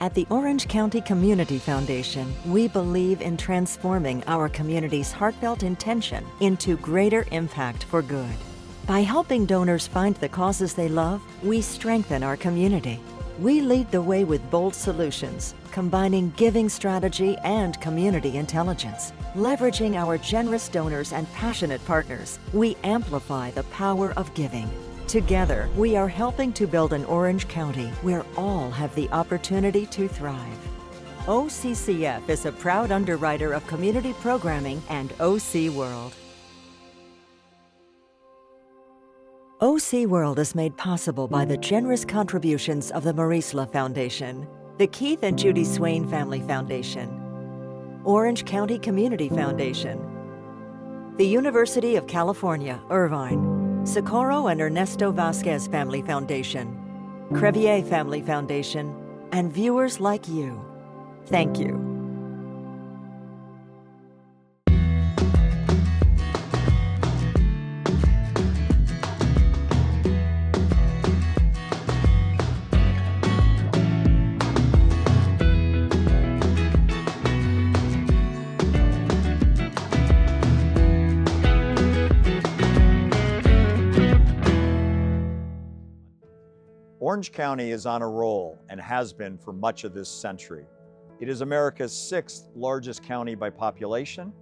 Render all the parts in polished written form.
At the Orange County Community Foundation, we believe in transforming our community's heartfelt intention into greater impact for good. By helping donors find the causes they love, we strengthen our community. We lead the way with bold solutions, combining giving strategy and community intelligence. Leveraging our generous donors and passionate partners, we amplify the power of giving. Together, we are helping to build an Orange County where all have the opportunity to thrive. OCCF is a proud underwriter of community programming and OC World. OC World is made possible by the generous contributions of the Marisla Foundation, the Keith and Judy Swain Family Foundation, Orange County Community Foundation, the University of California, Irvine, Socorro and Ernesto Vasquez Family Foundation, Crevier Family Foundation, and viewers like you. Thank you. Orange County is on a roll and has been for much of this century. It is America's 6th largest county by population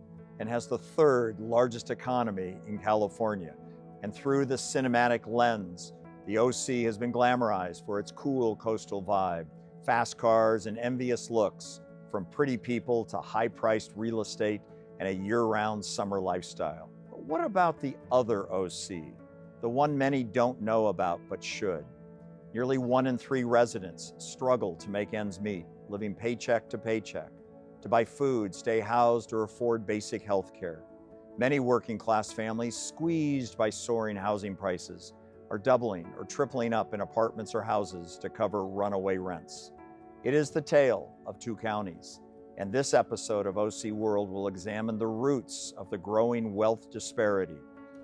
and has the 3rd largest economy in California. And through the cinematic lens, the OC has been glamorized for its cool coastal vibe, fast cars and envious looks, from pretty people to high-priced real estate and a year-round summer lifestyle. But what about the other OC, the one many don't know about but should? Nearly 1 in 3 residents struggle to make ends meet, living paycheck to paycheck, to buy food, stay housed, or afford basic health care. Many working class families, squeezed by soaring housing prices, are doubling or tripling up in apartments or houses to cover runaway rents. It is the tale of 2 counties, and this episode of OC World will examine the roots of the growing wealth disparity,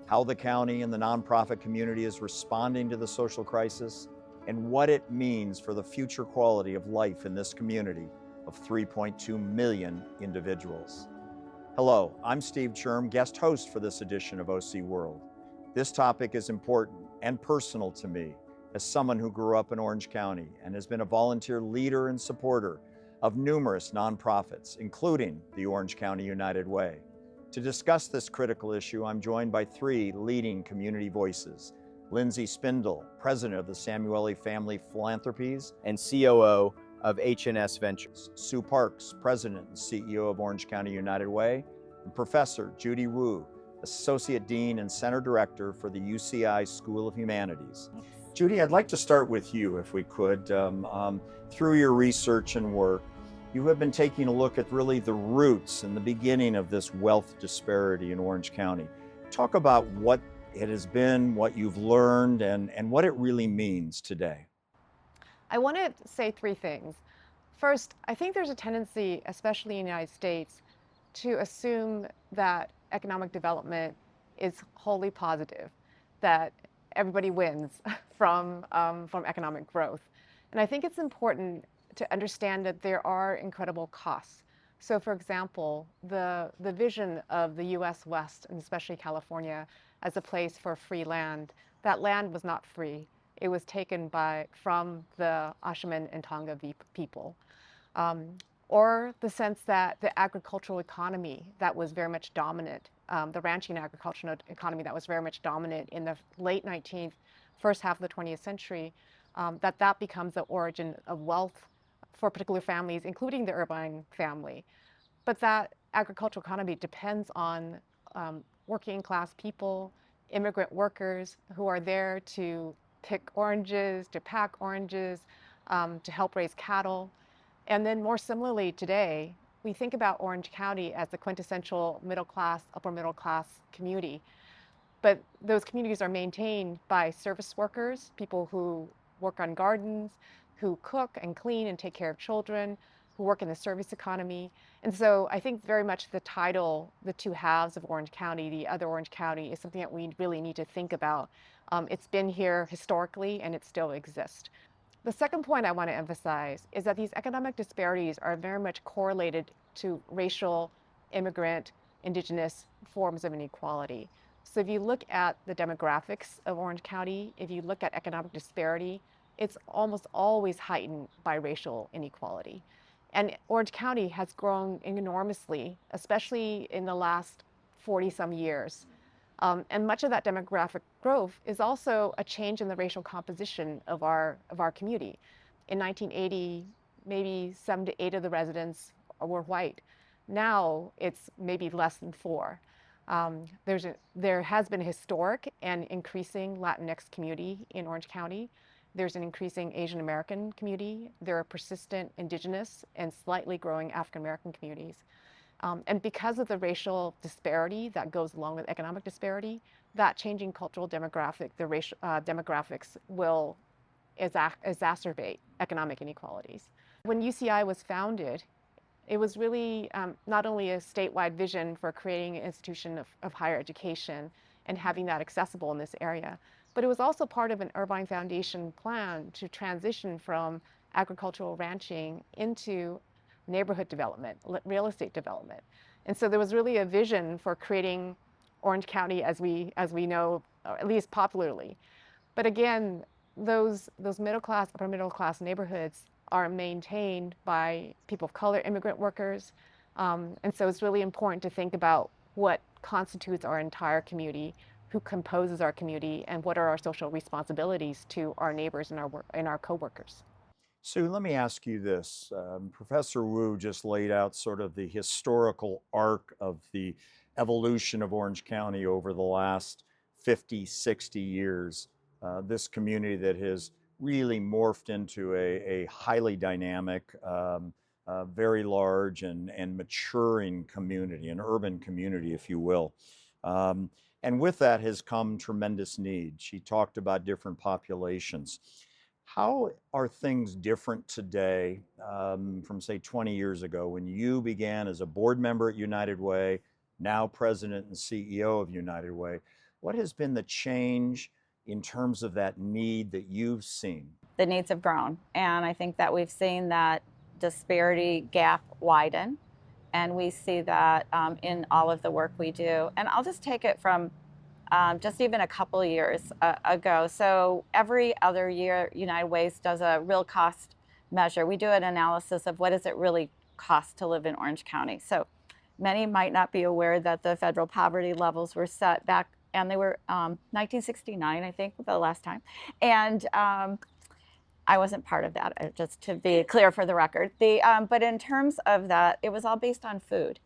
how the county and the nonprofit community is responding to the social crisis, and what it means for the future quality of life in this community of 3.2 million individuals. Hello, I'm Steve Churm, guest host for this edition of OC World. This topic is important and personal to me as someone who grew up in Orange County and has been a volunteer leader and supporter of numerous nonprofits, including the Orange County United Way. To discuss this critical issue, I'm joined by 3 leading community voices: Lindsey Spindle, president of the Samueli Family Philanthropies and COO of H&S Ventures; Sue Parks, president and CEO of Orange County United Way; and Professor Judy Wu, associate dean and center director for the UCI School of Humanities. Judy, I'd like to start with you, if we could. Through your research and work, you have been taking a look at really the roots and the beginning of this wealth disparity in Orange County. Talk about what it has been, what you've learned, and what it really means today. I want to say 3 things. First, I think there's a tendency, especially in the United States, to assume that economic development is wholly positive, that everybody wins from economic growth. And I think it's important to understand that there are incredible costs. So for example, the vision of the US West, and especially California, as a place for free land, that land was not free. It was taken from the Ashaman and Tonga people. Or the sense that the agricultural economy that was very much dominant, the ranching agricultural economy that was very much dominant in the late 19th, first half of the 20th century, that becomes the origin of wealth for particular families, including the Irvine family. But that agricultural economy depends on working class people, immigrant workers who are there to pick oranges, to pack oranges, to help raise cattle. And then more similarly today, we think about Orange County as the quintessential middle class, upper middle class community. But those communities are maintained by service workers, people who work on gardens, who cook and clean and take care of children, who work in the service economy. And so I think very much the title, the 2 halves of Orange County, the other Orange County, is something that we really need to think about. It's been here historically and it still exists. The second point I want to emphasize is that these economic disparities are very much correlated to racial, immigrant, indigenous forms of inequality. So if you look at the demographics of Orange County, if you look at economic disparity, it's almost always heightened by racial inequality. And Orange County has grown enormously, especially in the last 40 some years. And much of that demographic growth is also a change in the racial composition of our community. In 1980, maybe 7 to 8 of the residents were white. Now it's maybe less than 4. There has been a historic and increasing Latinx community in Orange County. There's an increasing Asian American community. There are persistent indigenous and slightly growing African American communities. And because of the racial disparity that goes along with economic disparity, that changing cultural demographic, the racial demographics will exacerbate economic inequalities. When UCI was founded, it was really not only a statewide vision for creating an institution of higher education and having that accessible in this area, but it was also part of an Irvine Foundation plan to transition from agricultural ranching into neighborhood development, real estate development. And so there was really a vision for creating Orange County as we know, or at least popularly. But again, those middle class, upper middle class neighborhoods are maintained by people of color, immigrant workers. And so it's really important to think about what constitutes our entire community, who composes our community, and what are our social responsibilities to our neighbors and our coworkers. Sue, let me ask you this. Professor Wu just laid out sort of the historical arc of the evolution of Orange County over the last 50, 60 years. This community that has really morphed into a highly dynamic, very large and maturing community, an urban community, if you will. And with that has come tremendous need. She talked about different populations. How are things different today from, say, 20 years ago when you began as a board member at United Way, now president and CEO of United Way? What has been the change in terms of that need that you've seen? The needs have grown, and I think that we've seen that disparity gap widen, and we see that in all of the work we do. And I'll just take it from just even a couple of years ago. So every other year, United Ways does a real cost measure. We do an analysis of what does it really cost to live in Orange County. So many might not be aware that the federal poverty levels were set back, and they were 1969, I think, the last time. And I wasn't part of that, just to be clear for the record. But in terms of that, it was all based on food.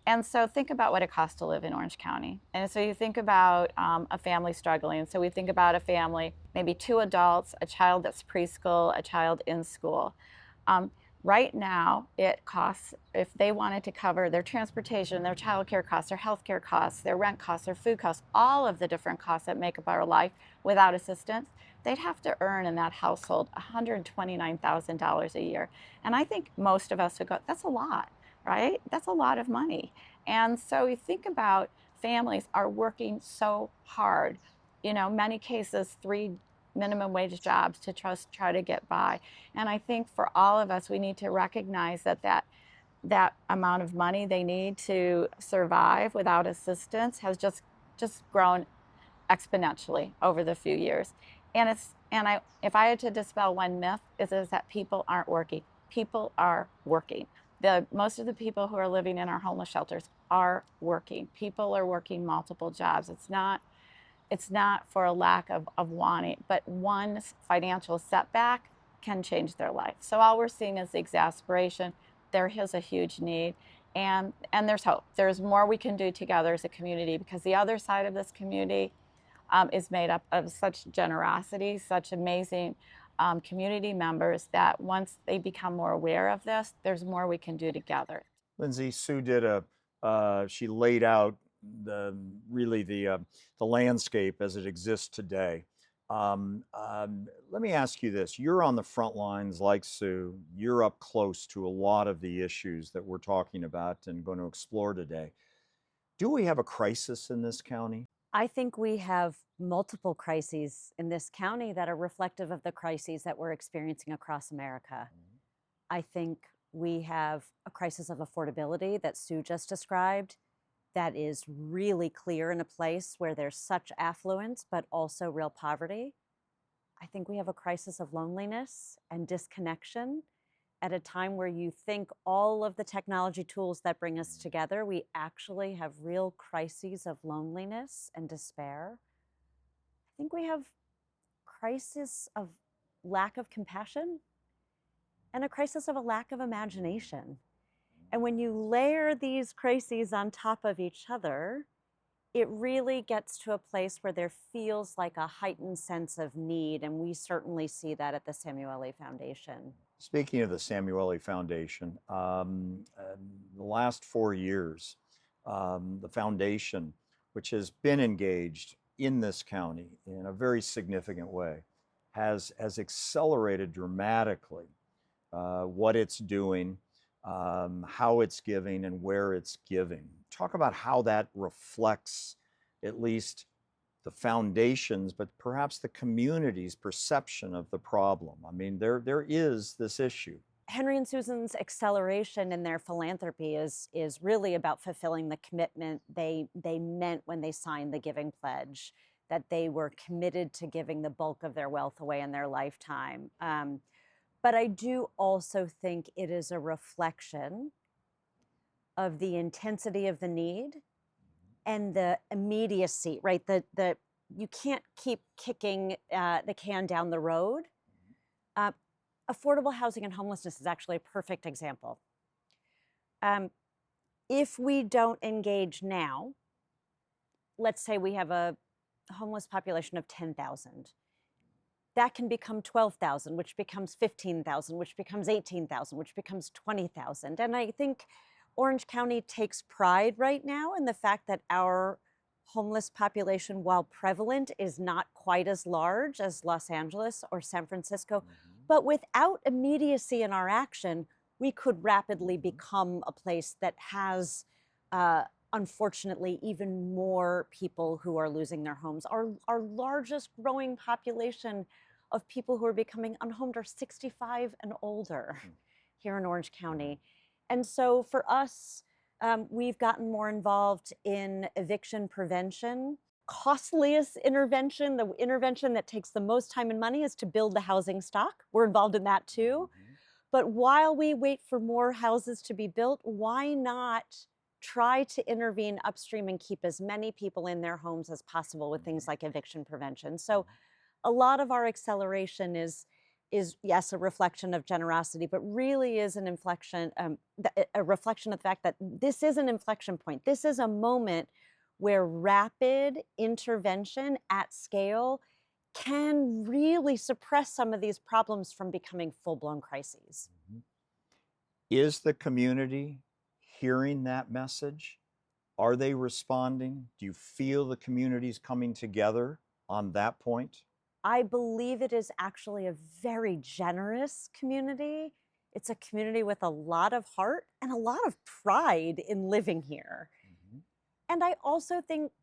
And so think about what it costs to live in Orange County. And so you think about a family struggling. So we think about a family, maybe 2 adults, a child that's preschool, a child in school. Right now, it costs, if they wanted to cover their transportation, their childcare costs, their healthcare costs, their rent costs, their food costs, all of the different costs that make up our life without assistance, they'd have to earn in that household $129,000 a year. And I think most of us would go, that's a lot. Right? That's a lot of money. And so you think about families are working so hard, many cases 3 minimum wage jobs to try to get by. And I think for all of us, we need to recognize that amount of money they need to survive without assistance has just grown exponentially over the few years. If I had to dispel one myth, is that people aren't working. People are working. Most of the people who are living in our homeless shelters are working. People are working multiple jobs. It's not for a lack of wanting, but one financial setback can change their life. So all we're seeing is the exasperation. There is a huge need, and there's hope. There's more we can do together as a community, because the other side of this community is made up of such generosity, such amazing community members, that once they become more aware of this, there's more we can do together. Lindsey, Sue did she laid out the landscape as it exists today. Let me ask you this. You're on the front lines like Sue. You're up close to a lot of the issues that we're talking about and going to explore today. Do we have a crisis in this county? I think we have multiple crises in this county that are reflective of the crises that we're experiencing across America. I think we have a crisis of affordability that Sue just described that is really clear in a place where there's such affluence, but also real poverty. I think we have a crisis of loneliness and disconnection at a time where you think all of the technology tools that bring us together, we actually have real crises of loneliness and despair. I think we have crisis of lack of compassion and a crisis of a lack of imagination. And when you layer these crises on top of each other, it really gets to a place where there feels like a heightened sense of need, and we certainly see that at the Samueli Foundation. Speaking of the Samueli Foundation, the last 4 years, the foundation, which has been engaged in this county in a very significant way, has accelerated dramatically what it's doing, how it's giving, and where it's giving. Talk about how that reflects at least the foundations, but perhaps the community's perception of the problem. I mean, there is this issue. Henry and Susan's acceleration in their philanthropy is really about fulfilling the commitment they meant when they signed the Giving Pledge, that they were committed to giving the bulk of their wealth away in their lifetime. But I do also think it is a reflection of the intensity of the need and the immediacy, right? You can't keep kicking the can down the road. Affordable housing and homelessness is actually a perfect example. If we don't engage now, let's say we have a homeless population of 10,000. That can become 12,000, which becomes 15,000, which becomes 18,000, which becomes 20,000. And I think Orange County takes pride right now in the fact that our homeless population, while prevalent, is not quite as large as Los Angeles or San Francisco. But without immediacy in our action, we could rapidly become a place that has, unfortunately, even more people who are losing their homes. Our largest growing population of people who are becoming unhomed are 65 and older here in Orange County. And so for us, we've gotten more involved in eviction prevention. Costliest intervention, the intervention that takes the most time and money, is to build the housing stock. We're involved in that too. But while we wait for more houses to be built, why not try to intervene upstream and keep as many people in their homes as possible with things like eviction prevention? So a lot of our acceleration is yes, a reflection of generosity, but really is an inflection, a reflection of the fact that this is an inflection point. This is a moment where rapid intervention at scale can really suppress some of these problems from becoming full-blown crises. Is the community hearing that message? Are they responding? Do you feel the community's coming together on that point? I believe it is actually a very generous community. It's a community with a lot of heart and a lot of pride in living here. And I also think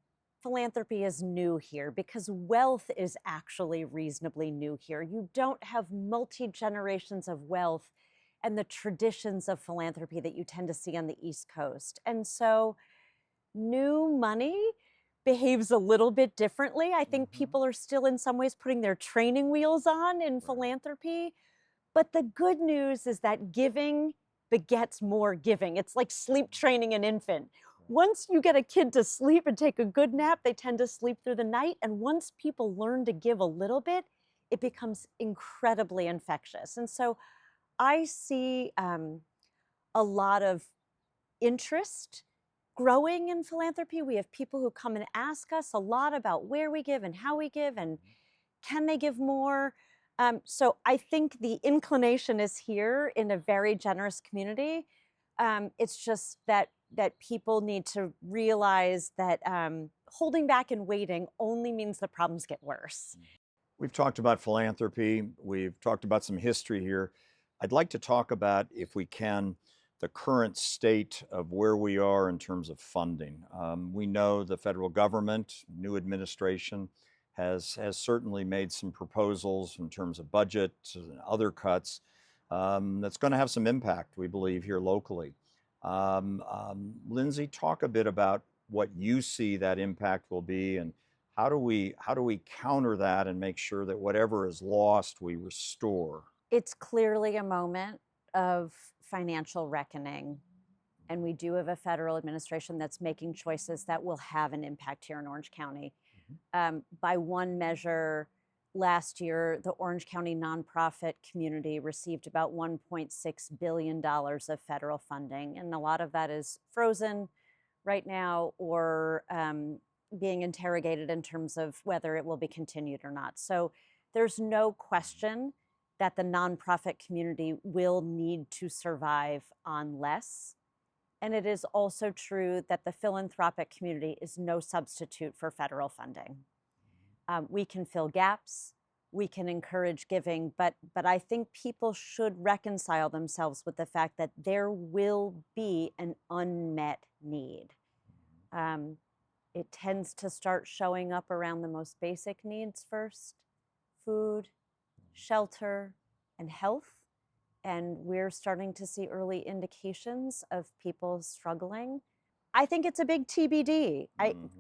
philanthropy is new here because wealth is actually reasonably new here. You don't have multi-generations of wealth and the traditions of philanthropy that you tend to see on the East Coast. And so new money behaves a little bit differently. I think people are still in some ways putting their training wheels on in philanthropy. But the good news is that giving begets more giving. It's like sleep training an infant. Once you get a kid to sleep and take a good nap, they tend to sleep through the night. And once people learn to give a little bit, it becomes incredibly infectious. And so I see a lot of interest growing in philanthropy. We have people who come and ask us a lot about where we give and how we give and can they give more. So I think the inclination is here in a very generous community. It's just that people need to realize that holding back and waiting only means the problems get worse. We've talked about philanthropy. We've talked about some history here. I'd like to talk about, if we can, the current state of where we are in terms of funding. We know the federal government, new administration, has certainly made some proposals in terms of budget and other cuts that's going to have some impact, we believe, here locally. Lindsey, talk a bit about what you see that impact will be, and how do we counter that and make sure that whatever is lost we restore? It's clearly a moment of financial reckoning, and we do have a federal administration that's making choices that will have an impact here in Orange County. By one measure, last year, the Orange County nonprofit community received about $1.6 billion of federal funding, and a lot of that is frozen right now or being interrogated in terms of whether it will be continued or not. So there's no question that the nonprofit community will need to survive on less. And it is also true that the philanthropic community is no substitute for federal funding. We can fill gaps, we can encourage giving, but I think people should reconcile themselves with the fact that there will be an unmet need. It tends to start showing up around the most basic needs first: food, shelter, and health. And we're starting to see early indications of people struggling. I think it's a big TBD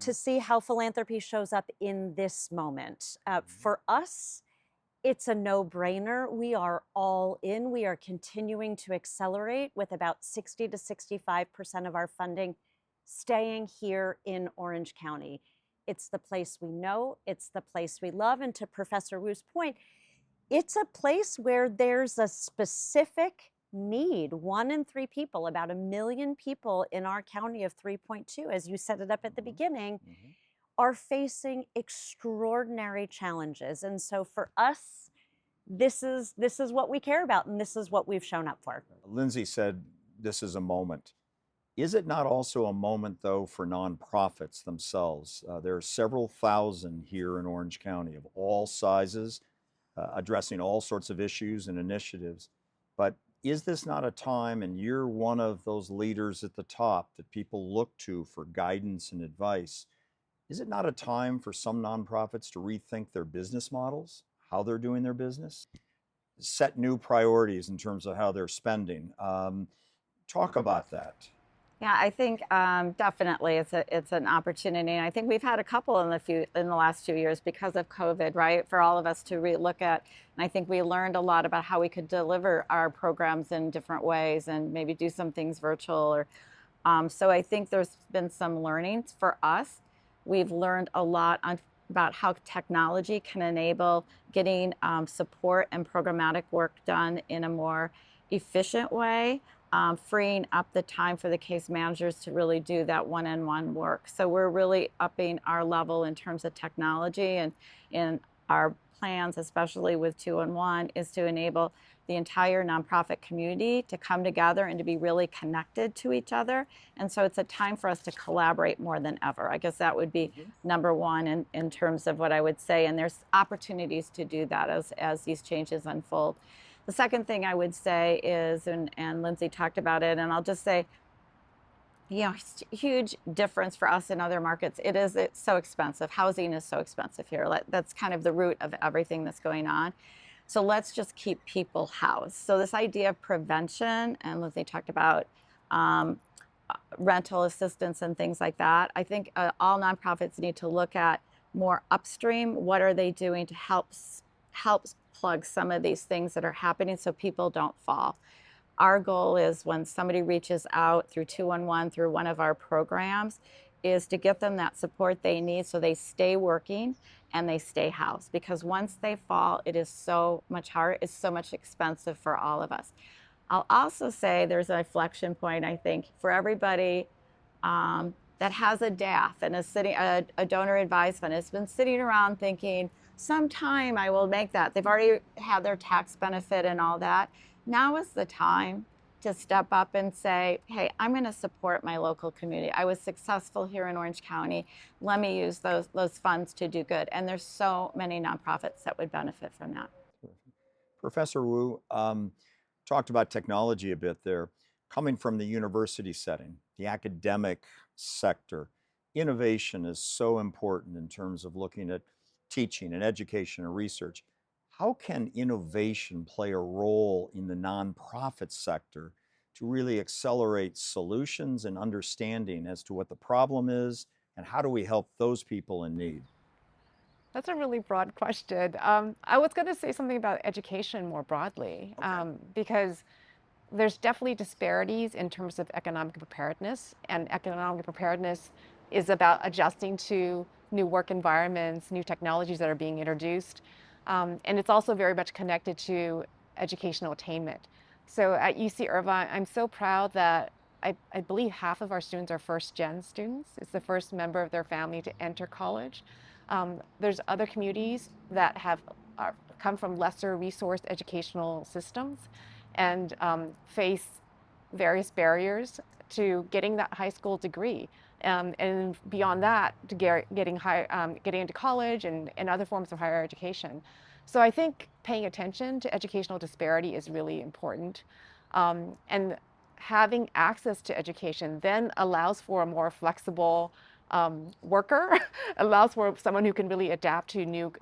to see how philanthropy shows up in this moment. For us, it's a no-brainer. We are all in. We are continuing to accelerate with about 60 to 65% of our funding staying here in Orange County. It's the place we know, it's the place we love, and to Professor Wu's point, it's a place where there's a specific need. 1 in 3 people, about 1 million people in our county of 3.2, as you set it up at the beginning, are facing extraordinary challenges. And so for us, this is what we care about, and this is what we've shown up for. Lindsey said this is a moment. Is it not also a moment, though, for nonprofits themselves? There are several thousand here in Orange County of all sizes, addressing all sorts of issues and initiatives. But is this not a time, and you're one of those leaders at the top that people look to for guidance and advice, is it not a time for some nonprofits to rethink their business models, how they're doing their business, set new priorities in terms of how they're spending? Talk about that. Yeah, I think definitely it's an opportunity. And I think we've had a couple in the last few years because of COVID, right? For all of us to relook at, and I think we learned a lot about how we could deliver our programs in different ways and maybe do some things virtual. So I think there's been some learnings for us. We've learned a lot about how technology can enable getting support and programmatic work done in a more efficient way. Freeing up the time for the case managers to really do that one-on-one work. So we're really upping our level in terms of technology, and in our plans, especially with 2-in-1, is to enable the entire nonprofit community to come together and to be really connected to each other. And so it's a time for us to collaborate more than ever. I guess that would be number one in terms of what I would say. And there's opportunities to do that as these changes unfold. The second thing I would say is, and Lindsey talked about it, and I'll just say, huge difference for us in other markets. It's so expensive. Housing is so expensive here. That's kind of the root of everything that's going on. So let's just keep people housed. So this idea of prevention, and Lindsey talked about rental assistance and things like that. I think all nonprofits need to look at more upstream. What are they doing to help plug some of these things that are happening so people don't fall? Our goal is, when somebody reaches out through 2-in-1, through one of our programs, is to get them that support they need so they stay working and they stay housed. Because once they fall, it is so much harder, it's so much expensive for all of us. I'll also say there's an inflection point, I think, for everybody that has a DAF and a donor advised fund, has been sitting around thinking, sometime I will make that. They've already had their tax benefit and all that. Now is the time to step up and say, hey, I'm going to support my local community. I was successful here in Orange County. Let me use those funds to do good. And there's so many nonprofits that would benefit from that. Professor Wu talked about technology a bit there. Coming from the university setting, the academic sector, innovation is so important in terms of looking at teaching and education and research. How can innovation play a role in the nonprofit sector to really accelerate solutions and understanding as to what the problem is and how do we help those people in need? That's a really broad question. I was going to say something about education more broadly, because there's definitely disparities in terms of economic preparedness, and economic preparedness is about adjusting to new work environments, new technologies that are being introduced. And it's also very much connected to educational attainment. So at UC Irvine, I'm so proud that I believe half of our students are first-gen students. It's the first member of their family to enter college. There's other communities that have come from lesser resourced educational systems and face various barriers to getting that high school degree. And beyond that, to getting into college and other forms of higher education. So I think paying attention to educational disparity is really important. And having access to education then allows for a more flexible worker, allows for someone who can really adapt to new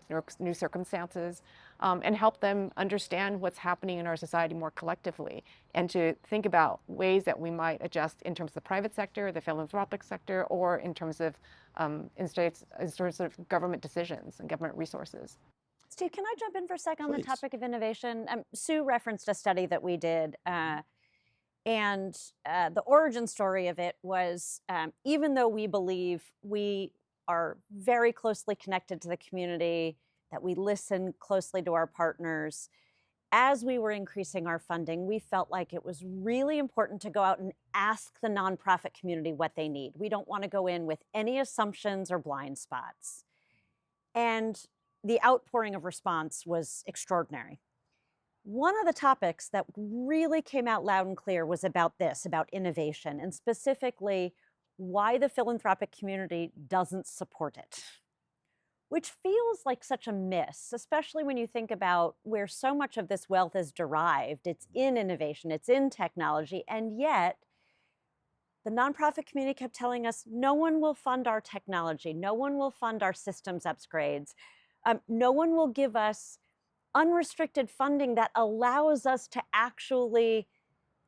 circumstances, and help them understand what's happening in our society more collectively, and to think about ways that we might adjust in terms of the private sector, the philanthropic sector, or in terms of government decisions and government resources. Steve, can I jump in for a second on the Please. topic of innovation? Sue referenced a study that we did, and the origin story of it was, even though we believe we are very closely connected to the community, that we listen closely to our partners, as we were increasing our funding, we felt like it was really important to go out and ask the nonprofit community what they need. We don't want to go in with any assumptions or blind spots. And the outpouring of response was extraordinary. One of the topics that really came out loud and clear was about this, about innovation, and specifically why the philanthropic community doesn't support it, which feels like such a miss, especially when you think about where so much of this wealth is derived. It's in innovation, it's in technology, and yet the nonprofit community kept telling us, no one will fund our technology, no one will fund our systems upgrades, no one will give us unrestricted funding that allows us to actually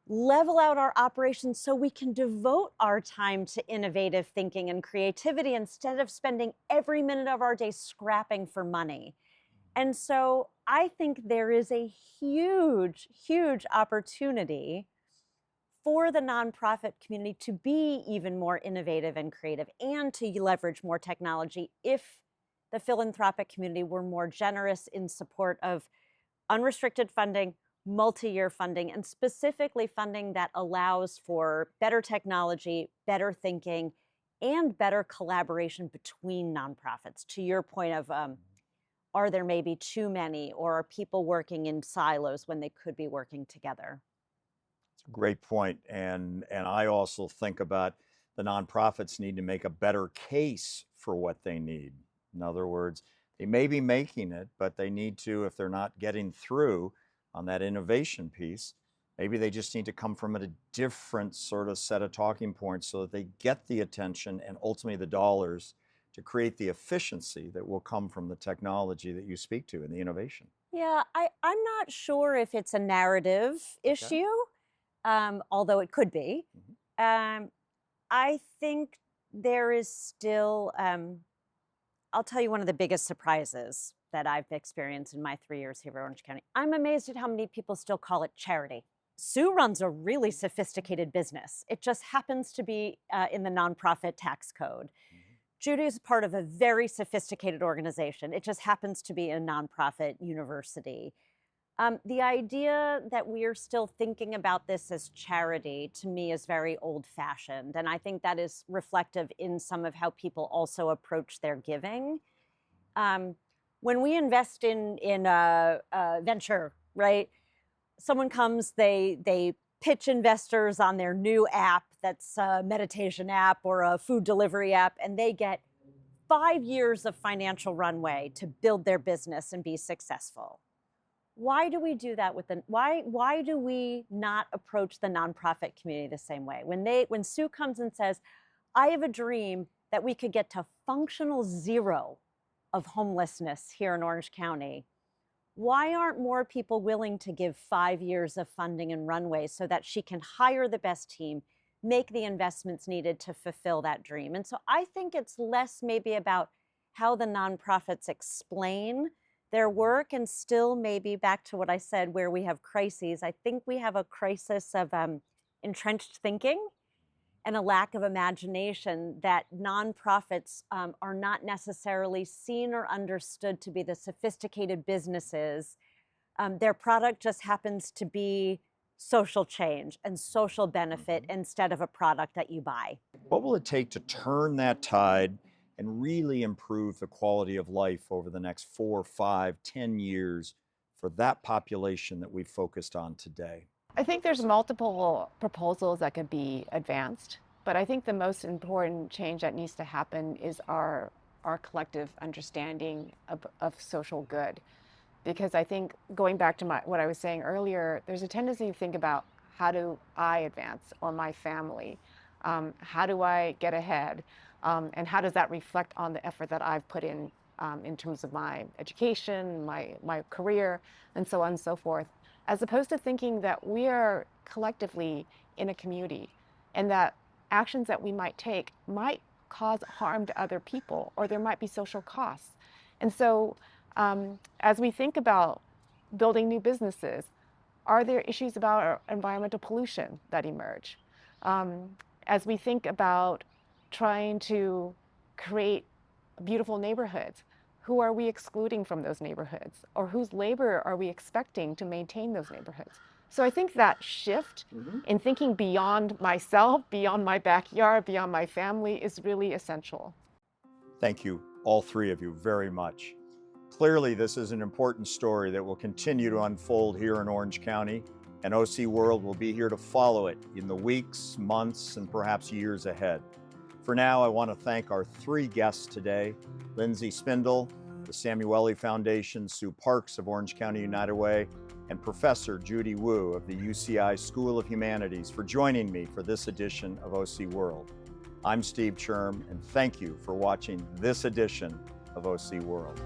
level out our operations so we can devote our time to innovative thinking and creativity instead of spending every minute of our day scrapping for money. And so I think there is a huge, huge opportunity for the nonprofit community to be even more innovative and creative and to leverage more technology if the philanthropic community were more generous in support of unrestricted funding, multi-year funding, and specifically funding that allows for better technology, better thinking, and better collaboration between nonprofits. To your point of, are there maybe too many, or are people working in silos when they could be working together? It's a great point. And I also think about the nonprofits need to make a better case for what they need. In other words, they may be making it, but they need to, if they're not getting through on that innovation piece, maybe they just need to come from a different sort of set of talking points so that they get the attention and ultimately the dollars to create the efficiency that will come from the technology that you speak to and the innovation. Yeah, I'm not sure if it's a narrative issue, although it could be. I think there is still, I'll tell you one of the biggest surprises that I've experienced in my 3 years here at Orange County. I'm amazed at how many people still call it charity. Sue runs a really sophisticated business. It just happens to be in the nonprofit tax code. Judy is part of a very sophisticated organization. It just happens to be a nonprofit university. The idea that we're still thinking about this as charity, to me, is very old-fashioned. And I think that is reflective in some of how people also approach their giving. When we invest in a venture, right? Someone comes, they pitch investors on their new app that's a meditation app or a food delivery app, and they get 5 years of financial runway to build their business and be successful. Why do we do that with why do we not approach the nonprofit community the same way? When Sue comes and says, I have a dream that we could get to functional zero of homelessness here in Orange County, why aren't more people willing to give 5 years of funding and runway so that she can hire the best team, make the investments needed to fulfill that dream? And so I think it's less maybe about how the nonprofits explain their work, and still maybe back to what I said, where we have crises. I think we have a crisis of entrenched thinking and a lack of imagination, that nonprofits are not necessarily seen or understood to be the sophisticated businesses. Their product just happens to be social change and social benefit instead of a product that you buy. What will it take to turn that tide and really improve the quality of life over the next 4, 5, 10 years for that population that we've focused on today? I think there's multiple proposals that could be advanced, but I think the most important change that needs to happen is our collective understanding of social good. Because I think, going back to what I was saying earlier, there's a tendency to think about, how do I advance, or my family? How do I get ahead? And how does that reflect on the effort that I've put in terms of my education, my career, and so on and so forth, as opposed to thinking that we are collectively in a community, and that actions that we might take might cause harm to other people, or there might be social costs. And so as we think about building new businesses, are there issues about environmental pollution that emerge? As we think about trying to create beautiful neighborhoods, who are we excluding from those neighborhoods? Or whose labor are we expecting to maintain those neighborhoods? So I think that shift in thinking beyond myself, beyond my backyard, beyond my family is really essential. Thank you, all three of you, very much. Clearly, this is an important story that will continue to unfold here in Orange County, and OC World will be here to follow it in the weeks, months, and perhaps years ahead. For now, I want to thank our three guests today: Lindsey Spindle, the Samueli Foundation, Sue Parks of Orange County United Way, and Professor Judy Wu of the UCI School of Humanities, for joining me for this edition of OC World. I'm Steve Churm, and thank you for watching this edition of OC World.